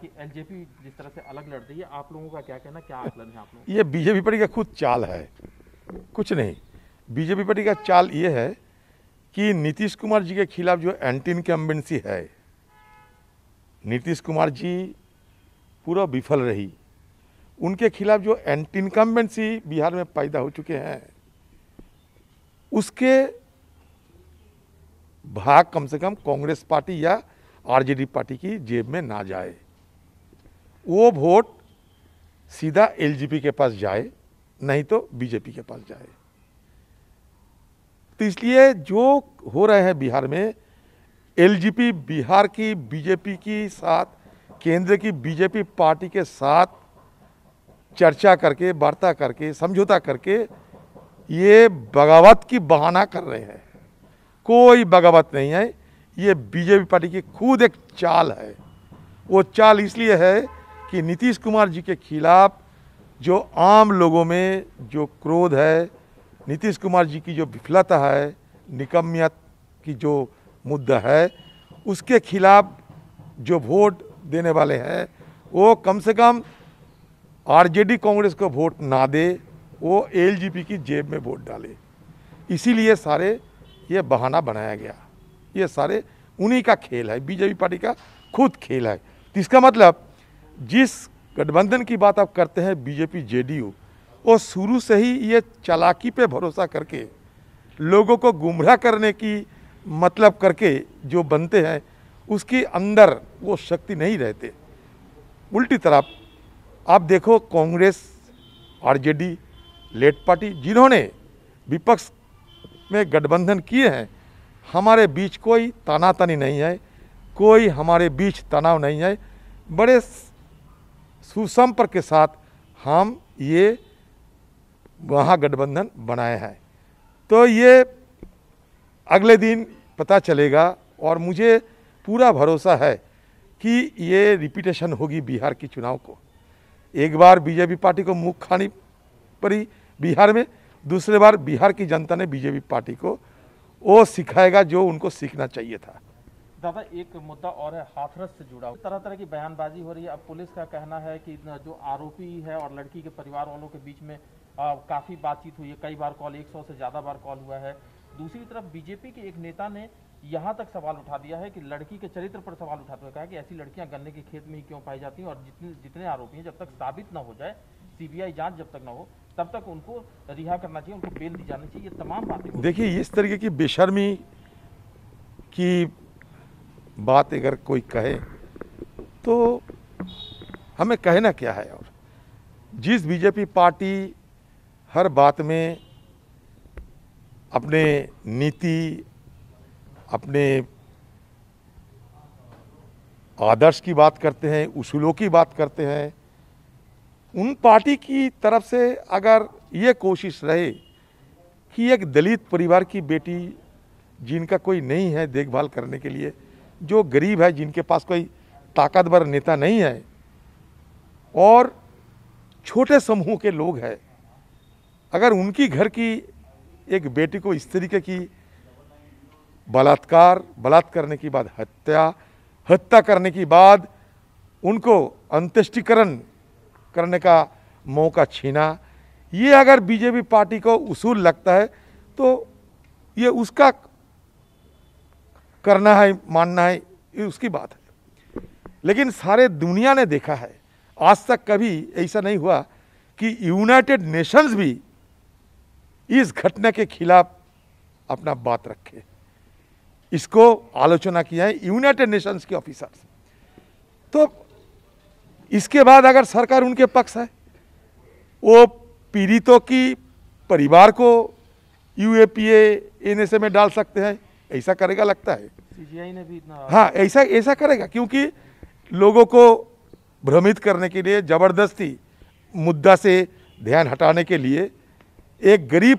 कि एलजेपी जिस तरह से अलग लड़ रही है, आप लोगों का क्या कहना, क्या आकलन है आप लोगों ये बीजेपी पार्टी का खुद चाल है, कुछ नहीं। बीजेपी पार्टी का चाल ये है कि नीतीश कुमार जी के खिलाफ जो एंटी इनकम्बेंसी है, नीतीश कुमार जी पूरा विफल रही। उनके खिलाफ जो एंटी इनकम्बेंसी बिहार में पैदा हो चुके हैं, उसके भाग कम से कम कांग्रेस पार्टी या आरजेडी पार्टी की जेब में ना जाए, वो वोट सीधा एलजेपी के पास जाए, नहीं तो बीजेपी के पास जाए। तो इसलिए जो हो रहे हैं बिहार में, एलजेपी बिहार की बीजेपी की साथ, केंद्र की बीजेपी पार्टी के साथ चर्चा करके, वार्ता करके, समझौता करके ये बगावत की बहाना कर रहे हैं। कोई बगावत नहीं है, ये बीजेपी पार्टी की खुद एक चाल है। वो चाल इसलिए है कि नीतीश कुमार जी के खिलाफ जो आम लोगों में जो क्रोध है, नीतीश कुमार जी की जो विफलता है, निकम्मियत की जो मुद्दा है, उसके खिलाफ जो वोट देने वाले हैं वो कम से कम आरजेडी कांग्रेस को वोट ना दे, वो एलजेपी की जेब में वोट डाले। इसीलिए सारे ये बहाना बनाया गया। ये सारे उन्हीं का खेल है, बीजेपी पार्टी का खुद खेल है। तो इसका मतलब जिस गठबंधन की बात आप करते हैं बीजेपी जेडीयू, वो शुरू से ही ये चालाकी पे भरोसा करके, लोगों को गुमराह करने की मतलब करके जो बनते हैं, उसके अंदर वो शक्ति नहीं रहते। उल्टी तरफ आप देखो, कांग्रेस, आरजेडी, लेट पार्टी जिन्होंने विपक्ष में गठबंधन किए हैं, हमारे बीच कोई तानातनी नहीं है, कोई हमारे बीच तनाव नहीं है। बड़े सुसंपर्क के साथ हम ये वहाँ गठबंधन बनाए हैं। तो ये अगले दिन पता चलेगा, और मुझे पूरा भरोसा है कि ये रिपीटेशन होगी बिहार की चुनाव को। एक बार बीजेपी पार्टी को मुँह खानी पड़ी बिहार में, दूसरे बार बिहार की जनता ने बीजेपी पार्टी को वो सिखाएगा जो उनको सीखना चाहिए था। दादा, एक मुद्दा और है, हाथरस से जुड़ा तरह तरह की बयानबाजी हो रही है। अब पुलिस का कहना है कि जो आरोपी है और लड़की के परिवार वालों के बीच में काफ़ी बातचीत हुई है, कई बार कॉल, 100 से ज़्यादा बार कॉल हुआ है। दूसरी तरफ बीजेपी के एक नेता ने यहाँ तक सवाल उठा दिया है कि लड़की के चरित्र पर सवाल उठाते हुए कहा कि ऐसी लड़कियाँ गन्ने के खेत में ही क्यों पाई जाती हैं, और जितने आरोपी हैं, जब तक साबित ना हो जाए, सीबीआई जांच जब तक ना हो, तब तक उनको रिहा करना चाहिए, उनको बेल दी जानी चाहिए। ये तमाम बातें देखिए, इस तरीके की बेशर्मी की बात अगर कोई कहे तो हमें कहना क्या है। और जिस बीजेपी पार्टी हर बात में अपने नीति, अपने आदर्श की बात करते हैं, उसूलों की बात करते हैं, उन पार्टी की तरफ से अगर ये कोशिश रहे कि एक दलित परिवार की बेटी जिनका कोई नहीं है देखभाल करने के लिए, जो गरीब है, जिनके पास कोई ताकतवर नेता नहीं है, और छोटे समूह के लोग हैं, अगर उनकी घर की एक बेटी को इस तरीके की बलात्कार करने के बाद हत्या करने के बाद उनको अंत्येष्टिकरण करने का मौका छीना, ये अगर बीजेपी पार्टी को उसूल लगता है तो ये उसका करना है, मानना है, ये उसकी बात है। लेकिन सारे दुनिया ने देखा है, आज तक कभी ऐसा नहीं हुआ कि यूनाइटेड नेशंस भी इस घटना के खिलाफ अपना बात रखे। इसको आलोचना किया है यूनाइटेड नेशंस के ऑफिसर्स। तो इसके बाद अगर सरकार उनके पक्ष है, वो पीड़ितों की परिवार को यूएपीए एनएसए में डाल सकते हैं, ऐसा करेगा लगता है। सीबीआई ने भी इतना, हाँ, ऐसा करेगा, क्योंकि लोगों को भ्रमित करने के लिए, जबरदस्ती मुद्दा से ध्यान हटाने के लिए, एक गरीब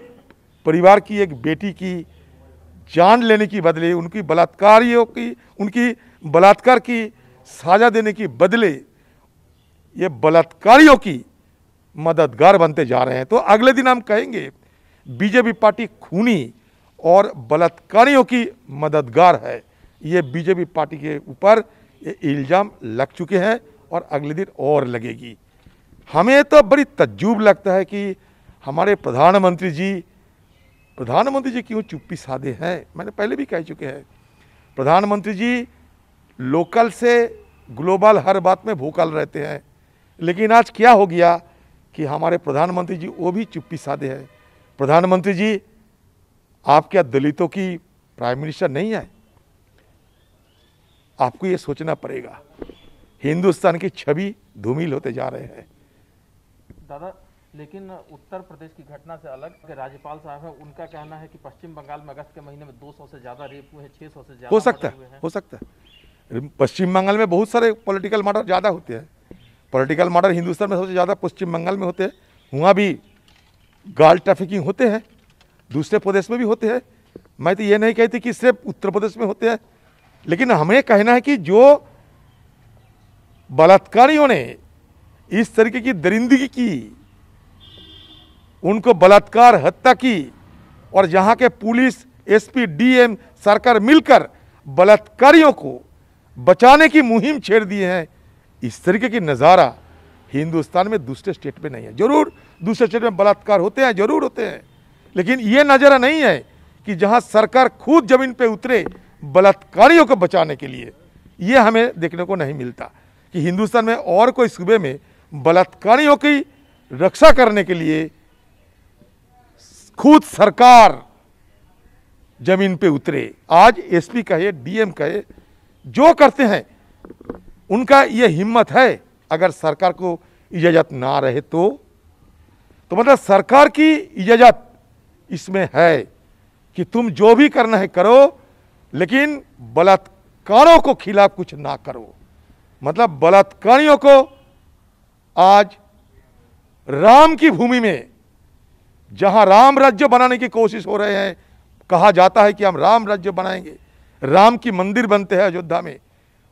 परिवार की एक बेटी की जान लेने की बदले, उनकी बलात्कार की साजा देने की बदले ये बलात्कारियों की मददगार बनते जा रहे हैं। तो अगले दिन हम कहेंगे बीजेपी पार्टी खूनी और बलात्कारियों की मददगार है। ये बीजेपी पार्टी के ऊपर ये इल्ज़ाम लग चुके हैं और अगले दिन और लगेगी। हमें तो बड़ी तज्जुब लगता है कि हमारे प्रधानमंत्री जी क्यों चुप्पी साधे हैं। मैंने पहले भी कह चुके हैं, प्रधानमंत्री जी लोकल से ग्लोबल हर बात में भोकल रहते हैं, लेकिन आज क्या हो गया कि हमारे प्रधानमंत्री जी वो भी चुप्पी साधे हैं। प्रधानमंत्री जी, आप क्या दलितों की प्राइम मिनिस्टर नहीं है? आपको ये सोचना पड़ेगा। हिंदुस्तान की छवि धूमिल होते जा रहे हैं। दादा, लेकिन उत्तर प्रदेश की घटना से अलग के राज्यपाल साहब है, उनका कहना है कि पश्चिम बंगाल में अगस्त के महीने में 200 से ज्यादा रेप हुए हैं, 600 से ज्यादा हो सकता है। पश्चिम बंगाल में बहुत सारे पॉलिटिकल मर्डर ज़्यादा होते हैं। पॉलिटिकल मर्डर हिंदुस्तान में सबसे ज़्यादा पश्चिम बंगाल में होते हैं। वहाँ भी गर्ल ट्रैफिकिंग होते हैं, दूसरे प्रदेश में भी होते हैं। मैं तो ये नहीं कहती कि सिर्फ उत्तर प्रदेश में होते हैं, लेकिन हमें कहना है कि जो बलात्कारियों ने इस तरीके की दरिंदगी की, उनको बलात्कार हत्या की, और जहाँ के पुलिस, एसपी, डीएम, सरकार मिलकर बलात्कारियों को बचाने की मुहिम छेड़ दिए हैं, इस तरीके की नज़ारा हिंदुस्तान में दूसरे स्टेट में नहीं है। जरूर दूसरे स्टेट में बलात्कार होते हैं, जरूर होते हैं, लेकिन ये नज़ारा नहीं है कि जहां सरकार खुद जमीन पे उतरे बलात्कारियों को बचाने के लिए। ये हमें देखने को नहीं मिलता कि हिंदुस्तान में और कोई सूबे में बलात्कारियों की रक्षा करने के लिए खुद सरकार जमीन पे उतरे। आज एसपी कहे, डीएम कहे, जो करते हैं उनका ये हिम्मत है। अगर सरकार को इजाजत ना रहे तो मतलब सरकार की इजाजत इसमें है कि तुम जो भी करना है करो, लेकिन बलात्कारों को खिलाफ कुछ ना करो। मतलब बलात्कारियों को आज राम की भूमि में, जहां राम राज्य बनाने की कोशिश हो रहे हैं, कहा जाता है कि हम राम राज्य बनाएंगे, राम की मंदिर बनते हैं अयोध्या में,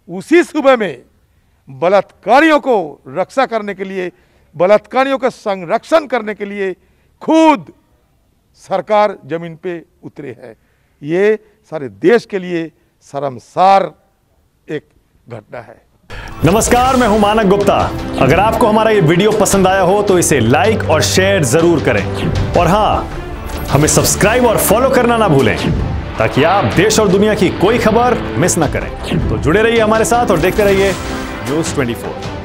उसी सूबे में बलात्कारियों को रक्षा करने के लिए, बलात्कारियों का संरक्षण करने के लिए खुद सरकार जमीन पे उतरे है। ये सारे देश के लिए शर्मसार एक घटना है। नमस्कार, मैं हूं मानक गुप्ता। अगर आपको हमारा ये वीडियो पसंद आया हो तो इसे लाइक और शेयर जरूर करें, और हां, हमें सब्सक्राइब और फॉलो करना ना भूलें ताकि आप देश और दुनिया की कोई खबर मिस ना करें। तो जुड़े रहिए हमारे साथ और देखते रहिए न्यूज़ 24।